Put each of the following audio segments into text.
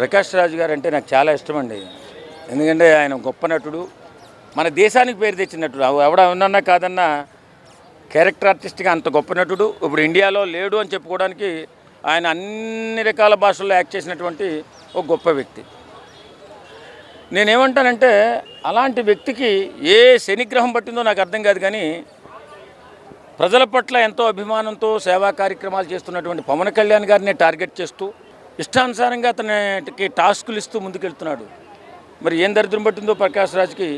ప్రకాష్ రాజ్ గారు అంటే నాకు చాలా ఇష్టం అండి. ఎందుకంటే ఆయన గొప్ప నటుడు, మన దేశానికి పేరు తెచ్చిన నటుడు. ఎవడ ఉన్నన్నా కాదన్నా క్యారెక్టర్ ఆర్టిస్ట్గా అంత గొప్ప నటుడు ఇప్పుడు ఇండియాలో లేడు అని చెప్పుకోవడానికి ఆయన అన్ని రకాల భాషల్లో యాక్ట్ చేసినటువంటి ఒక గొప్ప వ్యక్తి. నేనేమంటానంటే అలాంటి వ్యక్తికి ఏ శనిగ్రహం పట్టిందో నాకు అర్థం కాదు, కానీ ప్రజల పట్ల ఎంతో అభిమానంతో సేవా కార్యక్రమాలు చేస్తున్నటువంటి పవన్ కళ్యాణ్ గారిని టార్గెట్ చేస్తూ ఇష్టానుసారంగా అతనికి టాస్కులు ఇస్తూ ముందుకెళ్తున్నాడు. మరి ఏం దరిద్రం పట్టిందో ప్రకాష్ రాజ్కి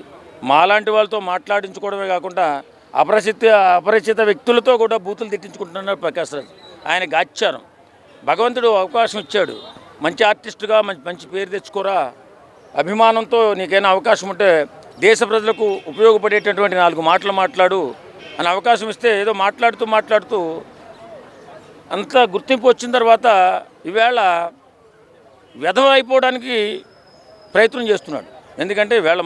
మాలాంటి వాళ్ళతో మాట్లాడించుకోవడమే కాకుండా అపరిచిత వ్యక్తులతో కూడా బూతులు తిట్టించుకుంటున్నాడు ప్రకాష్ రాజ్. ఆయన గాచ్చారం. భగవంతుడు అవకాశం ఇచ్చాడు, మంచి ఆర్టిస్టుగా మంచి పేరు తెచ్చుకోరా, అభిమానంతో నీకైనా అవకాశం ఉంటే దేశ ప్రజలకు ఉపయోగపడేటటువంటి 4 మాటలు మాట్లాడు అని అవకాశం ఇస్తే ఏదో మాట్లాడుతూ అంత గుర్తింపు వచ్చిన తర్వాత ఈవేళ వ్యధవ అయిపోవడానికి ప్రయత్నం చేస్తున్నాడు. ఎందుకంటే ఈవేళ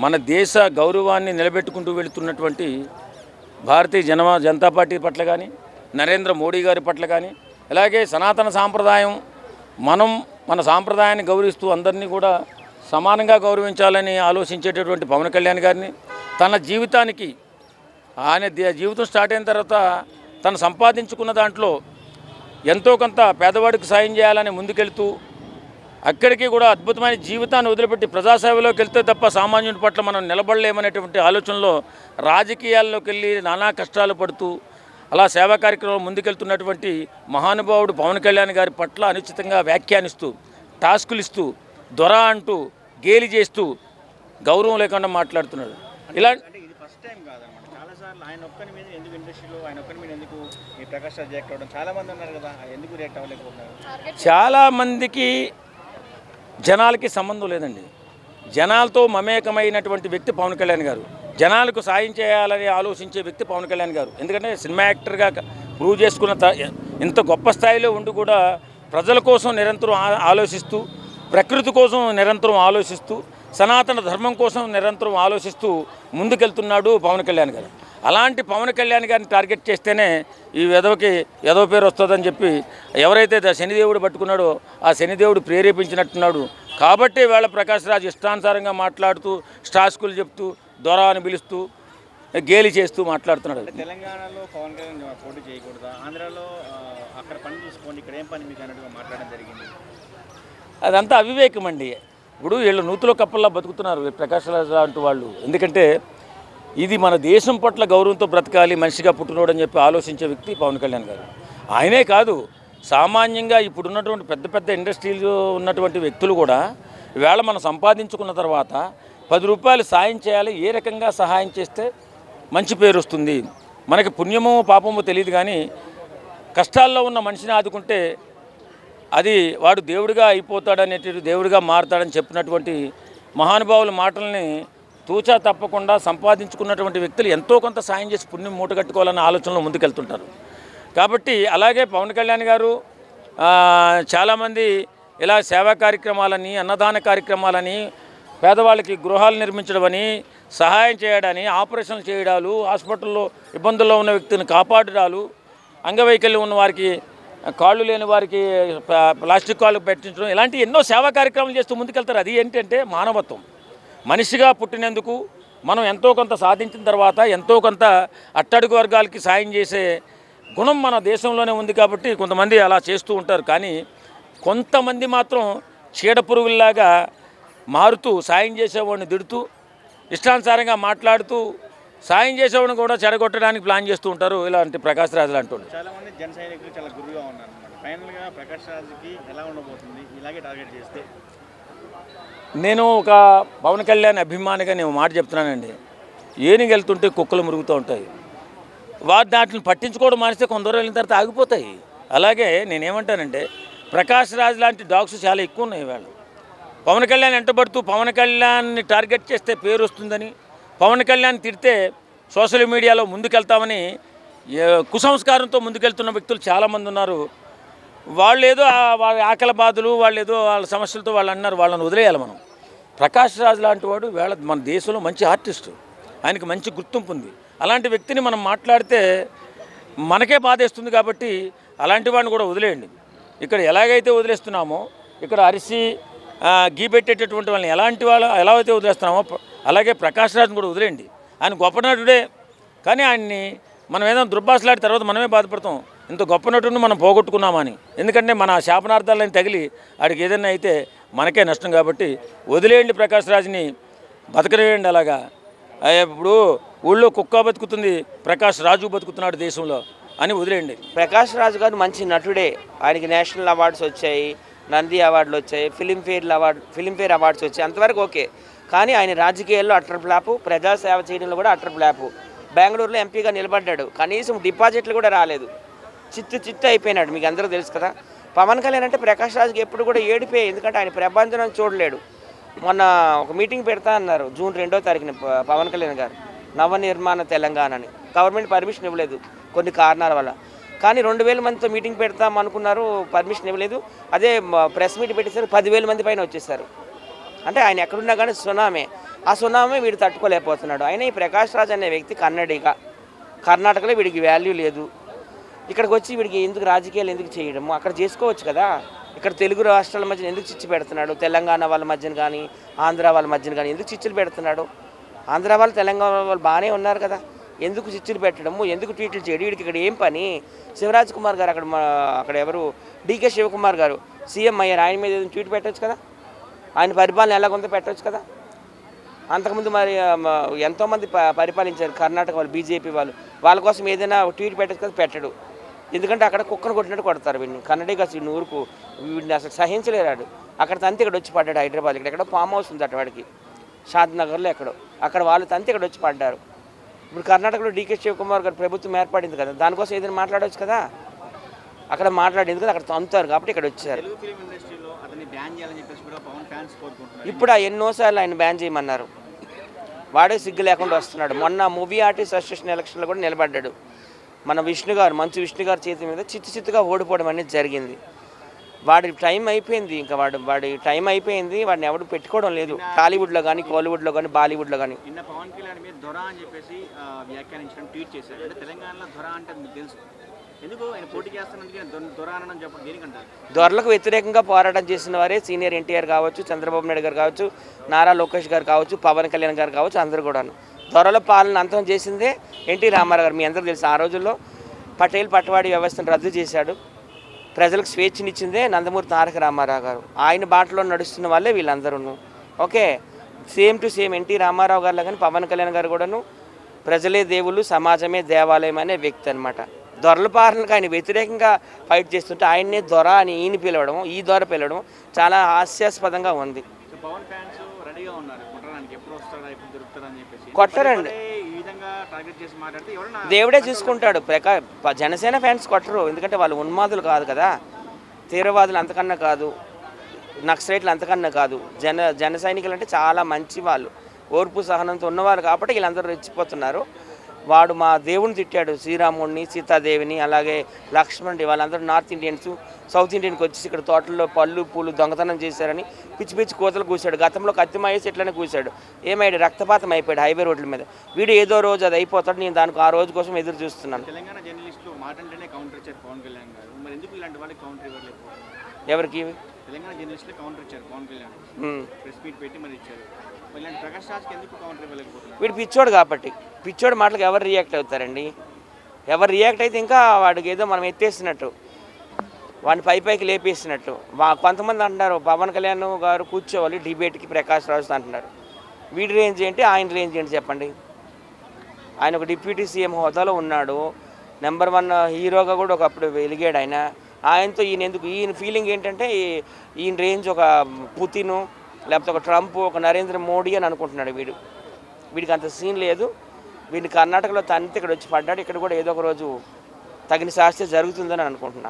మన దేశ గౌరవాన్ని నిలబెట్టుకుంటూ వెళుతున్నటువంటి భారతీయ జనతా పార్టీ పట్ల కానీ, నరేంద్ర మోడీ గారి పట్ల కానీ, అలాగే సనాతన సాంప్రదాయం, మన సాంప్రదాయాన్ని గౌరవిస్తూ అందరినీ కూడా సమానంగా గౌరవించాలని ఆలోచించేటటువంటి పవన్ కళ్యాణ్ గారిని తన జీవితానికి, ఆయన జీవితం స్టార్ట్ అయిన తర్వాత తను సంపాదించుకున్న దాంట్లో ఎంతో కొంత పేదవాడికి సాయం చేయాలని ముందుకెళ్తూ అక్కడికి కూడా అద్భుతమైన జీవితాన్ని వదిలిపెట్టి ప్రజాసేవలోకి వెళ్తే తప్ప సామాన్యుడి పట్ల మనం నిలబడలేమనేటువంటి ఆలోచనలో రాజకీయాల్లోకి వెళ్ళి నానా కష్టాలు పడుతూ అలా సేవా కార్యక్రమంలో ముందుకెళ్తున్నటువంటి మహానుభావుడు పవన్ కళ్యాణ్ గారి పట్ల అనుచితంగా వ్యాఖ్యానిస్తూ టాస్కులు ఇస్తూ దొర అంటూ గేలి చేస్తూ గౌరవం లేకుండా మాట్లాడుతున్నాడు. ఇలా చాలామందికి జనాలకి సంబంధం లేదండి. జనాలతో మమేకమైనటువంటి వ్యక్తి పవన్ కళ్యాణ్ గారు. జనాలకు సాయం చేయాలని ఆలోచించే వ్యక్తి పవన్ కళ్యాణ్ గారు. ఎందుకంటే సినిమా యాక్టర్గా ప్రూవ్ చేసుకున్న ఇంత గొప్ప స్థాయిలో ఉండి కూడా ప్రజల కోసం నిరంతరం ఆలోచిస్తూ, ప్రకృతి కోసం నిరంతరం ఆలోచిస్తూ, సనాతన ధర్మం కోసం నిరంతరం ఆలోచిస్తూ ముందుకెళ్తున్నాడు పవన్ కళ్యాణ్ గారు. అలాంటి పవన్ కళ్యాణ్ గారిని టార్గెట్ చేస్తేనే ఈ ఎదవ పేరు వస్తుందని చెప్పి ఎవరైతే శనిదేవుడు పట్టుకున్నాడో ఆ శనిదేవుడు ప్రేరేపించినట్టున్నాడు. కాబట్టి వేళ ప్రకాష్ రాజ్ ఇష్టానుసారంగా మాట్లాడుతూ స్టాస్కులు చెప్తూ దొర అని పిలుస్తూ గేలి చేస్తూ మాట్లాడుతున్నాడు. తెలంగాణలో పవన్ కళ్యాణ్ పోటీ చేయకూడదా, ఆంధ్రాలో అక్కడ పని తీసుకోండి, ఇక్కడ ఏం పని మీకు అన్నట్టుగా మాట్లాడడం జరిగింది. అదంతా అవివేకం అండి. ఇప్పుడు వీళ్ళు నూతులో కప్పల్లా బతుకుతున్నారు ప్రకాష్ రాజ్ లాంటి వాళ్ళు. ఎందుకంటే ఇది మన దేశం పట్ల గౌరవంతో బ్రతకాలి, మనిషిగా పుట్టినోడని చెప్పి ఆలోచించే వ్యక్తి పవన్ కళ్యాణ్ గారు. ఆయనే కాదు, సామాన్యంగా ఇప్పుడున్నటువంటి పెద్ద ఇండస్ట్రీలు ఉన్నటువంటి వ్యక్తులు కూడా ఈవేళ మనం సంపాదించుకున్న తర్వాత 10 రూపాయలు సాయం చేయాలి, ఏ రకంగా సహాయం చేస్తే మంచి పేరు వస్తుంది, మనకి పుణ్యమో పాపమో తెలియదు, కానీ కష్టాల్లో ఉన్న మనిషిని ఆదుకుంటే అది వాడు దేవుడిగా అయిపోతాడనేటువంటి, దేవుడిగా మారుతాడని చెప్పినటువంటి మహానుభావుల మాటల్ని తూచా తప్పకుండా సంపాదించుకున్నటువంటి వ్యక్తులు ఎంతో కొంత సాయం చేసి పుణ్యం మూటగట్టుకోవాలన్న ఆలోచనలో ముందుకెళ్తుంటారు. కాబట్టి అలాగే పవన్ కళ్యాణ్ గారు చాలామంది ఇలా సేవా కార్యక్రమాలని, అన్నదాన కార్యక్రమాలని, పేదవాళ్ళకి గృహాలు నిర్మించడమని, సహాయం చేయడాన్ని, ఆపరేషన్లు చేయడాలు, హాస్పిటల్లో ఇబ్బందుల్లో ఉన్న వ్యక్తిని కాపాడడాలు, అంగవైకల్యం ఉన్న వారికి, కాళ్ళు లేని వారికి ప్లాస్టిక్ కాళ్ళు పెట్టించడం, ఇలాంటి ఎన్నో సేవా కార్యక్రమాలు చేస్తూ ముందుకెళ్తారు. అది ఏంటంటే మానవత్వం. మనిషిగా పుట్టినందుకు మనం ఎంతో కొంత సాధించిన తర్వాత ఎంతో కొంత అట్టడుగు వర్గాలకి సాయం చేసే గుణం మన దేశంలోనే ఉంది. కాబట్టి కొంతమంది అలా చేస్తూ ఉంటారు. కానీ కొంతమంది మాత్రం చీడపురుగుల్లాగా మారుతూ సాయం చేసేవాడిని తిడుతూ ఇష్టానుసారంగా మాట్లాడుతూ సాయం చేసేవాడిని కూడా చెడగొట్టడానికి ప్లాన్ చేస్తూ ఉంటారు ఇలాంటి ప్రకాష్ రాజ్ లాంటి వాళ్ళు. చాలామంది జన సైనికులు చాలా గురువుగా ఉన్నారు. ఫైనల్గా ప్రకాష్ రాజ్కి ఎలా ఉండబోతుంది ఇలాగే టార్గెట్ చేస్తే? నేను ఒక పవన్ కళ్యాణ్ అభిమానిగా నేను మాట చెప్తున్నానండి. ఏనుగు వెళ్తుంటే కుక్కలు మురుగుతూ ఉంటాయి. వాటిని పట్టించుకోవడం మానేస్తే కొందరు వెళ్ళిన తర్వాత ఆగిపోతాయి. అలాగే నేనేమంటానంటే ప్రకాష్ రాజ్ లాంటి డాగ్స్ చాలా ఎక్కువ ఉన్నాయి ఇవాళ. పవన్ కళ్యాణ్ వెంటబడుతూ పవన్ కళ్యాణ్ని టార్గెట్ చేస్తే పేరు వస్తుందని, పవన్ కళ్యాణ్ తిడితే సోషల్ మీడియాలో ముందుకెళ్తామని కుసంస్కారంతో ముందుకెళ్తున్న వ్యక్తులు చాలామంది ఉన్నారు. వాళ్ళు ఏదో వాళ్ళ ఆకలి బాధలు, వాళ్ళు ఏదో వాళ్ళ సమస్యలతో వాళ్ళు అన్నారు, వాళ్ళని వదిలేయాలి మనం. ప్రకాష్ రాజ్ లాంటి వాడు వేళ మన దేశంలో మంచి ఆర్టిస్టు, ఆయనకి మంచి గుర్తింపు ఉంది. అలాంటి వ్యక్తిని మనం మాట్లాడితే మనకే బాధేస్తుంది. కాబట్టి అలాంటి వాడిని కూడా వదిలేయండి. ఇక్కడ ఎలాగైతే వదిలేస్తున్నామో ఇక్కడ అరిసి గీ పెట్టేటటువంటి వాళ్ళని ఎలా అయితే వదిలేస్తున్నామో అలాగే ప్రకాష్ రాజ్ని కూడా వదిలేయండి. ఆయన గొప్ప నటుడే, కానీ ఆయన్ని మనం ఏదైనా దుర్భాషలాడి తర్వాత మనమే బాధపడతాం, ఇంత గొప్ప నటుడిని మనం పోగొట్టుకున్నామని. ఎందుకంటే మన శాపనార్థాలని తగిలి ఆడికి ఏదైనా అయితే మనకే నష్టం. కాబట్టి వదిలేయండి, ప్రకాష్ రాజ్ని బతకలేయండి. అలాగా ఇప్పుడు ఊళ్ళో కుక్క బతుకుతుంది, ప్రకాష్ రాజు బతుకుతున్నాడు దేశంలో అని వదిలేయండి. ప్రకాష్ రాజ్ గారు మంచి నటుడే, ఆయనకి నేషనల్ అవార్డ్స్ వచ్చాయి, నంది అవార్డులు వచ్చాయి, ఫిలింఫేర్ అవార్డ్స్ వచ్చాయి, అంతవరకు ఓకే. కానీ ఆయన రాజకీయాల్లో అట్టర్ ఫ్లాపు, ప్రజాసేవ చేయడంలో కూడా అట్టర్ ఫ్లాపు. బెంగళూరులో ఎంపీగా నిలబడ్డాడు, కనీసం డిపాజిట్లు కూడా రాలేదు, చిత్తు అయిపోయినాడు. మీకు అందరూ తెలుసు కదా. పవన్ కళ్యాణ్ అంటే ప్రకాష్ రాజ్కి ఎప్పుడు కూడా ఏడిపోయాయి, ఎందుకంటే ఆయన ప్రభంజనం చూడలేడు. మొన్న ఒక మీటింగ్ పెడతా అన్నారు జూన్ 2వ తారీఖున పవన్ కళ్యాణ్ గారు, నవనిర్మాణ తెలంగాణ అని. గవర్నమెంట్ పర్మిషన్ ఇవ్వలేదు కొన్ని కారణాల వల్ల. కానీ 2000 మందితో మీటింగ్ పెడతాం అనుకున్నారు, పర్మిషన్ ఇవ్వలేదు. అదే ప్రెస్ మీట్ పెట్టేసారు, 10,000 మంది పైన వచ్చేసారు. అంటే ఆయన ఎక్కడున్నా కానీ సునామే, ఆ సునామే వీడు తట్టుకోలేకపోతున్నాడు. ఆయన ఈ ప్రకాష్ రాజ్ అనే వ్యక్తి కన్నడిగా, కర్ణాటకలో వీడికి వాల్యూ లేదు. ఇక్కడికి వచ్చి వీడికి ఎందుకు రాజకీయాలు ఎందుకు చేయడము, అక్కడ చేసుకోవచ్చు కదా. ఇక్కడ తెలుగు రాష్ట్రాల మధ్యన ఎందుకు చిచ్చు పెడుతున్నాడు, తెలంగాణ వాళ్ళ మధ్యన కానీ ఆంధ్ర వాళ్ళ మధ్యన కానీ ఎందుకు చిచ్చులు పెడుతున్నాడు. ఆంధ్ర వాళ్ళు తెలంగాణ వాళ్ళు బాగానే ఉన్నారు కదా, ఎందుకు చిచ్చులు పెట్టడము, ఎందుకు ట్వీట్లు చేయడం. వీడికి ఇక్కడ ఏం పని. శివరాజ్ కుమార్ గారు అక్కడ ఎవరు డీకే శివకుమార్ గారు సీఎం అయ్యారు, ఆయన మీద ఏదైనా ట్వీట్ పెట్టవచ్చు కదా, ఆయన పరిపాలన ఎలాగుందో పెట్టవచ్చు కదా. అంతకుముందు మరి ఎంతోమంది పరిపాలించారు కర్ణాటక వాళ్ళు, బీజేపీ వాళ్ళు, వాళ్ళ కోసం ఏదైనా ట్వీట్ పెట్టచ్చు కదా, పెట్టడు. ఎందుకంటే అక్కడ కుక్కను కొట్టినట్టు కొడతారు వీడిని. కన్నడిగా వీడిని ఊరుకు, వీడిని అసలు సహించలేరాడు. అక్కడ తంతి ఇక్కడ వచ్చి పడ్డాడు హైదరాబాద్. ఎక్కడో ఫామ్ హౌస్ ఉంది అటు వాడికి, షాద్ నగర్లో ఎక్కడో, అక్కడ వాళ్ళు తంతి ఇక్కడ వచ్చి పడ్డారు. ఇప్పుడు కర్ణాటకలో డీకే శివకుమార్ గారు ప్రభుత్వం ఏర్పడింది కదా, దానికోసం ఏదైనా మాట్లాడవచ్చు కదా. అక్కడ మాట్లాడేందుకు అక్కడ తంతారు కాబట్టి ఇక్కడ వచ్చారు. ఇప్పుడు ఎన్నోసార్లు ఆయన బ్యాన్ చేయమన్నారు, వాడే సిగ్గు లేకుండా వస్తున్నాడు. మొన్న మూవీ ఆర్టిస్ట్ అసోసియేషన్ ఎలక్షన్లో కూడా నిలబడ్డాడు. మన మంచు విష్ణు గారి చేతి మీద చిత్తుగా ఓడిపోవడం అనేది జరిగింది. వాడి టైం అయిపోయింది, ఇంకా వాడి టైం అయిపోయింది. వాడిని ఎవడు పెట్టుకోవడం లేదు, టాలీవుడ్లో కానీ, కోలీవుడ్లో కానీ, బాలీవుడ్లో కానీ. నిన్న పవన్ కళ్యాణ్ మీద దొర అని చెప్పేసి వ్యాఖ్యానించడం, ట్వీట్ చేశారు. అంటే తెలంగాణలో దొర అంటే మీకు తెలుసు, ఎందుకు ఆయన పోటీ చేస్తున్నందుకే దొర అనడం చెప్పడం దేనికంటారు? దొరలకు వ్యతిరేకంగా పోరాటం చేసిన వారే సీనియర్ ఎన్టీఆర్ కావచ్చు, చంద్రబాబు నాయుడు గారు కావచ్చు, నారా లోకేష్ గారు కావచ్చు, పవన్ కళ్యాణ్ గారు కావచ్చు, అందరూ కూడాను. దొరల పాలన అంతం చేసిందే ఎన్టీ రామారావు గారు. మీ అందరూ తెలుసు, ఆ రోజుల్లో పటేల్ పట్వాడి వ్యవస్థను రద్దు చేశాడు, ప్రజలకు స్వేచ్ఛనిచ్చిందే నందమూరి తారక రామారావు గారు. ఆయన బాటలో నడుస్తున్న వాళ్ళే వీళ్ళందరూ. Okay, same to same N T Rama Rao గారిలో కానీ పవన్ కళ్యాణ్ గారు కూడాను ప్రజలే దేవుళ్ళు, సమాజమే దేవాలయం అనే వ్యక్తి అనమాట. దొరల పాలనకు ఆయన వ్యతిరేకంగా ఫైట్ చేస్తుంటే ఆయన్నే దొర అని ఈయన పిలవడం, ఈ దొర పిలవడం చాలా హాస్యాస్పదంగా ఉంది. పవన్ ఫ్యాన్స్ రెడీగా ఉన్నారు కొట్టడానికి, ఎప్పుడు వస్తారా, ఎప్పుడు దొరుకుతారా అని చెప్పేసి. కొట్టరండి, ఈ విధంగా టార్గెట్ చేసి మాట్లాడితే ఎవరైనా దేవుడే చూసుకుంటాడు. జనసేన ఫ్యాన్స్ కొట్టరు, ఎందుకంటే వాళ్ళు ఉన్మాదులు కాదు కదా, తీవ్రవాదులు అంతకన్నా కాదు, నక్సలైట్లు అంతకన్నా కాదు. జన సైనికులు అంటే చాలా మంచి వాళ్ళు, ఓర్పు సహనంతో ఉన్నవారు కాబట్టి వీళ్ళందరూ రెచ్చిపోతున్నారు. వాడు మా దేవుని తిట్టాడు, శ్రీరాముడిని, సీతాదేవిని, అలాగే లక్ష్మణుడి, వాళ్ళందరూ నార్త్ ఇండియన్స్ సౌత్ ఇండియన్కి వచ్చేసి ఇక్కడ తోటల్లో పళ్ళు పూలు దొంగతనం చేశారని పిచ్చి పిచ్చి కోతలు కూశాడు. గతంలో కత్తిమాయేసి ఇట్లనే కూశాడు, ఏమైంది, రక్తపాతం అయిపోయాడు హైవే రోడ్ల మీద. వీడు ఏదో రోజు అది అయిపోతాడు, నేను దానికి ఆ రోజు కోసం ఎదురు చూస్తున్నాను. తెలంగాణ జర్నలిస్టులు మాట అంటేనే కౌంటర్ ఇచ్చారు పవన్ కళ్యాణ్ గారు, మరి ఎందుకు ఇలాంటి వాళ్ళకి కౌంటర్ ఇవ్వలేదు? ఎవరికి? తెలంగాణ జర్నలిస్టులు కౌంటర్ ఇచ్చారు పవన్ కళ్యాణ్, ప్రెస్ మీట్ పెట్టి మరి ఇచ్చారు. ఇలాంటి ప్రకాష్ రాజ్కి ఎందుకు కౌంటర్ ఇవ్వలేకపోతున్నారు? వీడు పిచ్చోడు కాబట్టి, పిచ్చోడు మాటలకు ఎవరు రియాక్ట్ అవుతారండి? ఎవరు రియాక్ట్ అయితే ఇంకా వాడికి ఏదో మనం ఎత్తేసినట్టు, వాడిని పైకి లేపేసినట్టు. కొంతమంది అంటున్నారు పవన్ కళ్యాణ్ గారు కూర్చోవాలి డిబేట్కి ప్రకాష్ రాజ్ అంటున్నారు. వీడి రేంజ్ ఏంటి, ఆయన రేంజ్ ఏంటి చెప్పండి? ఆయన ఒక డిప్యూటీ సీఎం హోదాలో ఉన్నాడు, నెంబర్ 1 హీరోగా కూడా ఒకప్పుడు వెలిగాడు ఆయన. ఆయనతో ఈయన ఫీలింగ్ ఏంటంటే ఈయన రేంజ్ ఒక పుతిను, లేకపోతే ఒక ట్రంప్, ఒక నరేంద్ర మోడీ అని అనుకుంటున్నాడు వీడికి అంత సీన్ లేదు. వీడిని కర్ణాటకలో తంతి ఇక్కడ వచ్చి పడ్డాడు, ఇక్కడ కూడా ఏదో ఒక రోజు తగిన శాస్త్రం జరుగుతుందని అనుకుంటున్నాను.